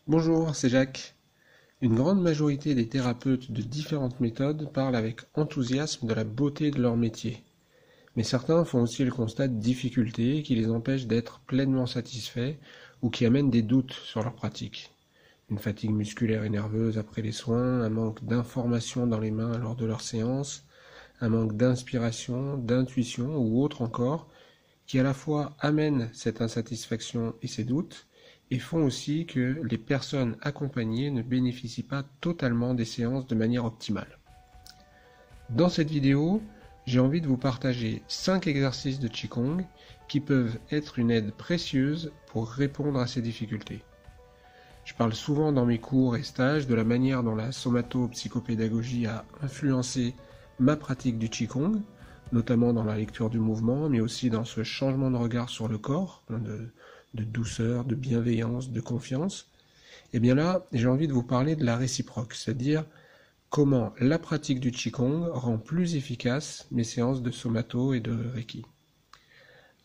Bonjour, c'est Jacques. Une grande majorité des thérapeutes de différentes méthodes parlent avec enthousiasme de la beauté de leur métier. Mais certains font aussi le constat de difficultés qui les empêchent d'être pleinement satisfaits ou qui amènent des doutes sur leur pratique. Une fatigue musculaire et nerveuse après les soins, un manque d'information dans les mains lors de leurs séances, un manque d'inspiration, d'intuition ou autre encore, qui à la fois amènent cette insatisfaction et ces doutes, et font aussi que les personnes accompagnées ne bénéficient pas totalement des séances de manière optimale. Dans cette vidéo, j'ai envie de vous partager 5 exercices de Qigong qui peuvent être une aide précieuse pour répondre à ces difficultés. Je parle souvent dans mes cours et stages de la manière dont la somato-psychopédagogie a influencé ma pratique du Qigong, notamment dans la lecture du mouvement, mais aussi dans ce changement de regard sur le corps, de douceur, de bienveillance, de confiance. Et bien là, j'ai envie de vous parler de la réciproque, c'est-à-dire comment la pratique du Qigong rend plus efficace mes séances de somato et de Reiki.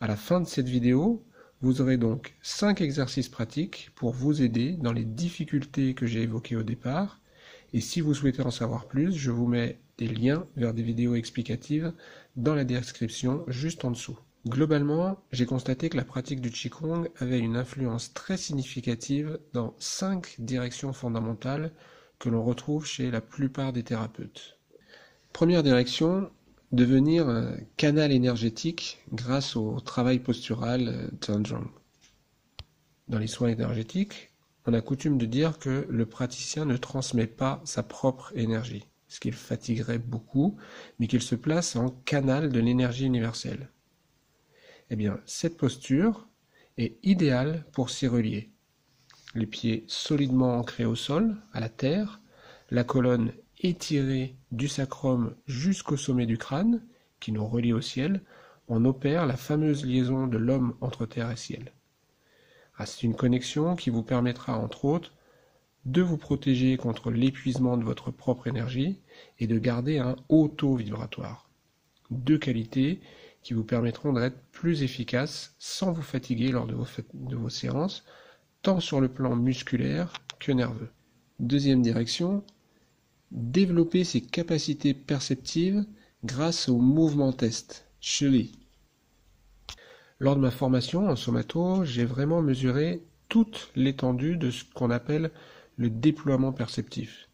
À la fin de cette vidéo, vous aurez donc 5 exercices pratiques pour vous aider dans les difficultés que j'ai évoquées au départ. Et si vous souhaitez en savoir plus, je vous mets des liens vers des vidéos explicatives dans la description juste en dessous. Globalement, j'ai constaté que la pratique du Qigong avait une influence très significative dans 5 directions fondamentales que l'on retrouve chez la plupart des thérapeutes. Première direction, devenir un canal énergétique grâce au travail postural Zhanzhong. Dans les soins énergétiques, on a coutume de dire que le praticien ne transmet pas sa propre énergie, ce qui le fatiguerait beaucoup, mais qu'il se place en canal de l'énergie universelle. Eh bien, cette posture est idéale pour s'y relier. Les pieds solidement ancrés au sol, à la terre, la colonne étirée du sacrum jusqu'au sommet du crâne, qui nous relie au ciel, on opère la fameuse liaison de l'homme entre terre et ciel. C'est une connexion qui vous permettra, entre autres, de vous protéger contre l'épuisement de votre propre énergie et de garder un haut taux vibratoire. 2 qualités qui vous permettront d'être plus efficace sans vous fatiguer lors de vos séances, tant sur le plan musculaire que nerveux. Deuxième direction, développer ses capacités perceptives grâce au mouvement test, Shili. Lors de ma formation en somato, j'ai vraiment mesuré toute l'étendue de ce qu'on appelle le déploiement perceptif.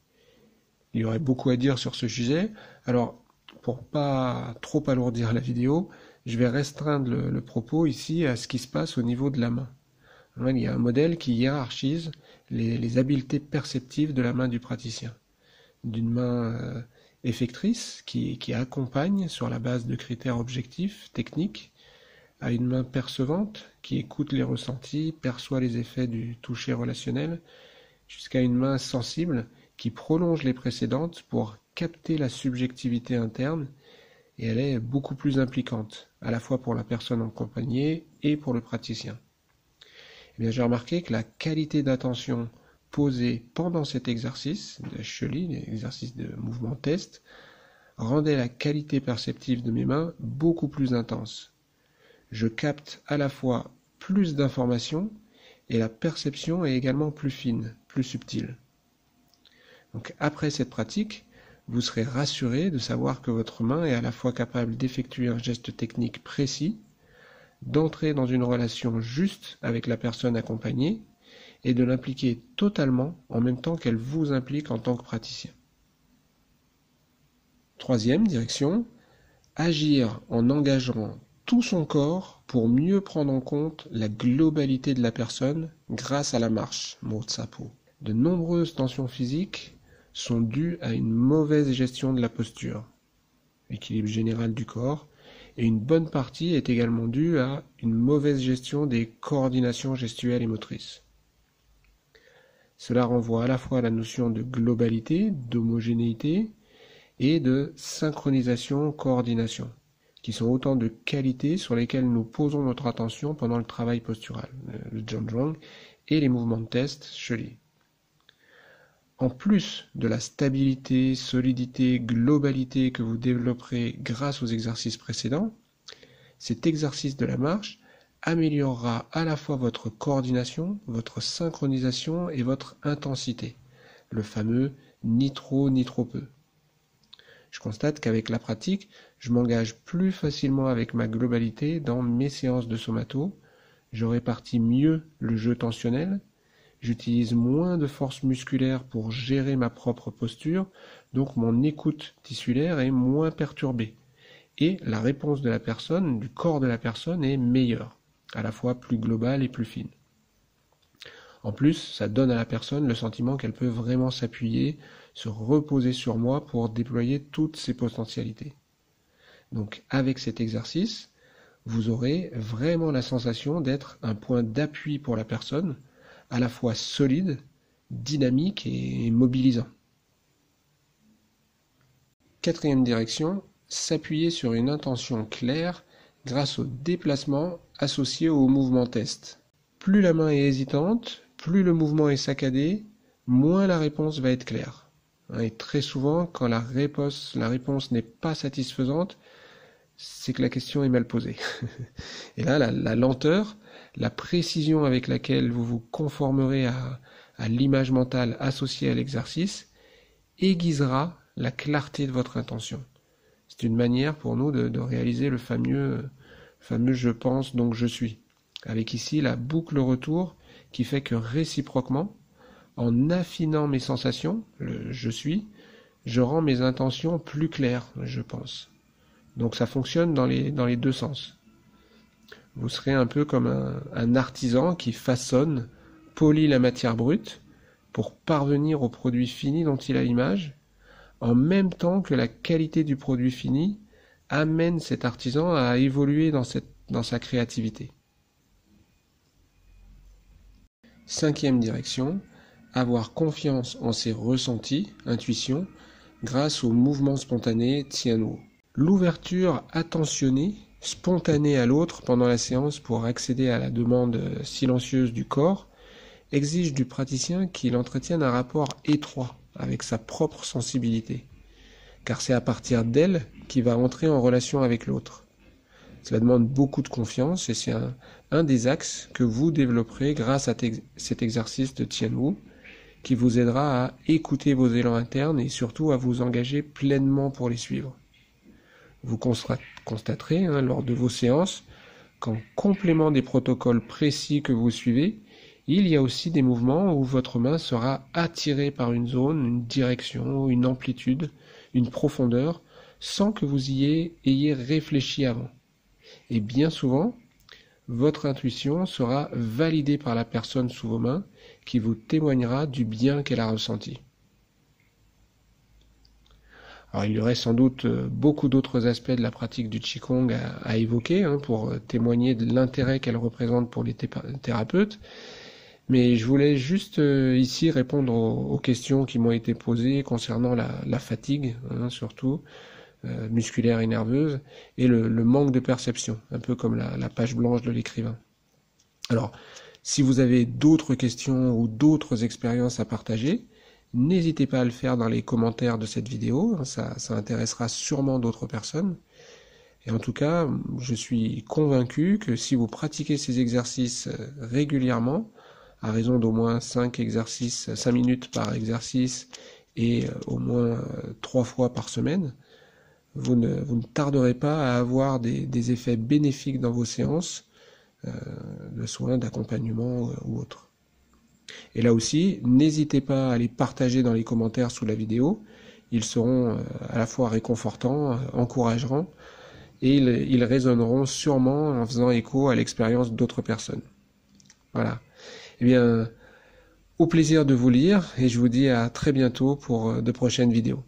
Il y aurait beaucoup à dire sur ce sujet, alors pour pas trop alourdir la vidéo, je vais restreindre le propos ici à ce qui se passe au niveau de la main. Il y a un modèle qui hiérarchise les habiletés perceptives de la main du praticien. D'une main effectrice qui accompagne sur la base de critères objectifs, techniques, à une main percevante qui écoute les ressentis, perçoit les effets du toucher relationnel, jusqu'à une main sensible qui prolonge les précédentes pour capter la subjectivité interne, et elle est beaucoup plus impliquante, à la fois pour la personne accompagnée et pour le praticien. Eh bien, j'ai remarqué que la qualité d'attention posée pendant cet exercice de Shili, l'exercice de mouvement test, rendait la qualité perceptive de mes mains beaucoup plus intense. Je capte à la fois plus d'informations et la perception est également plus fine, plus subtile. Donc après cette pratique, vous serez rassuré de savoir que votre main est à la fois capable d'effectuer un geste technique précis, d'entrer dans une relation juste avec la personne accompagnée et de l'impliquer totalement en même temps qu'elle vous implique en tant que praticien. Troisième direction, agir en engageant tout son corps pour mieux prendre en compte la globalité de la personne grâce à la marche, Mo Tsapo. De nombreuses tensions physiques sont dues à une mauvaise gestion de la posture, l'équilibre général du corps, et une bonne partie est également due à une mauvaise gestion des coordinations gestuelles et motrices. Cela renvoie à la fois à la notion de globalité, d'homogénéité et de synchronisation-coordination, qui sont autant de qualités sur lesquelles nous posons notre attention pendant le travail postural, le Zhanzhong, et les mouvements de test, Shili. En plus de la stabilité, solidité, globalité que vous développerez grâce aux exercices précédents, cet exercice de la marche améliorera à la fois votre coordination, votre synchronisation et votre intensité. Le fameux ni trop ni trop peu. Je constate qu'avec la pratique, je m'engage plus facilement avec ma globalité dans mes séances de somato, je répartis mieux le jeu tensionnel, j'utilise moins de force musculaire pour gérer ma propre posture, donc mon écoute tissulaire est moins perturbée. Et la réponse de la personne, du corps de la personne est meilleure, à la fois plus globale et plus fine. En plus, ça donne à la personne le sentiment qu'elle peut vraiment s'appuyer, se reposer sur moi pour déployer toutes ses potentialités. Donc avec cet exercice, vous aurez vraiment la sensation d'être un point d'appui pour la personne, à la fois solide, dynamique et mobilisant. Quatrième direction, s'appuyer sur une intention claire grâce au déplacement associé au mouvement test. Plus la main est hésitante, plus le mouvement est saccadé, moins la réponse va être claire. Et très souvent, quand la réponse n'est pas satisfaisante, c'est que la question est mal posée. Et là, la lenteur, la précision avec laquelle vous vous conformerez à l'image mentale associée à l'exercice aiguisera la clarté de votre intention. C'est une manière pour nous de réaliser le fameux je pense donc je suis. Avec ici la boucle retour qui fait que réciproquement, en affinant mes sensations, le je suis, je rends mes intentions plus claires, je pense. Donc ça fonctionne dans les deux sens. Vous serez un peu comme un artisan qui façonne, polit la matière brute pour parvenir au produit fini dont il a l'image, en même temps que la qualité du produit fini amène cet artisan à évoluer dans sa créativité. Cinquième direction, avoir confiance en ses ressentis, intuitions, grâce au mouvement spontané Tianwu. L'ouverture attentionnée, spontanée à l'autre pendant la séance pour accéder à la demande silencieuse du corps exige du praticien qu'il entretienne un rapport étroit avec sa propre sensibilité, car c'est à partir d'elle qu'il va entrer en relation avec l'autre. Cela demande beaucoup de confiance et c'est un des axes que vous développerez grâce à cet exercice de Tianwu qui vous aidera à écouter vos élans internes et surtout à vous engager pleinement pour les suivre. Vous constaterez lors de vos séances qu'en complément des protocoles précis que vous suivez, il y a aussi des mouvements où votre main sera attirée par une zone, une direction, une amplitude, une profondeur, sans que vous y ayez réfléchi avant. Et bien souvent, votre intuition sera validée par la personne sous vos mains qui vous témoignera du bien qu'elle a ressenti. Alors il y aurait sans doute beaucoup d'autres aspects de la pratique du Qigong à évoquer pour témoigner de l'intérêt qu'elle représente pour les thérapeutes, mais je voulais juste ici répondre aux questions qui m'ont été posées concernant la fatigue, surtout musculaire et nerveuse, et le manque de perception, un peu comme la page blanche de l'écrivain. Alors, si vous avez d'autres questions ou d'autres expériences à partager, n'hésitez pas à le faire dans les commentaires de cette vidéo, ça intéressera sûrement d'autres personnes. Et en tout cas, je suis convaincu que si vous pratiquez ces exercices régulièrement, à raison d'au moins 5 minutes par exercice et au moins 3 fois par semaine, vous ne tarderez pas à avoir des effets bénéfiques dans vos séances de soins, d'accompagnement ou autres. Et là aussi, n'hésitez pas à les partager dans les commentaires sous la vidéo. Ils seront à la fois réconfortants, encourageants, et ils résonneront sûrement en faisant écho à l'expérience d'autres personnes. Voilà. Eh bien, au plaisir de vous lire, et je vous dis à très bientôt pour de prochaines vidéos.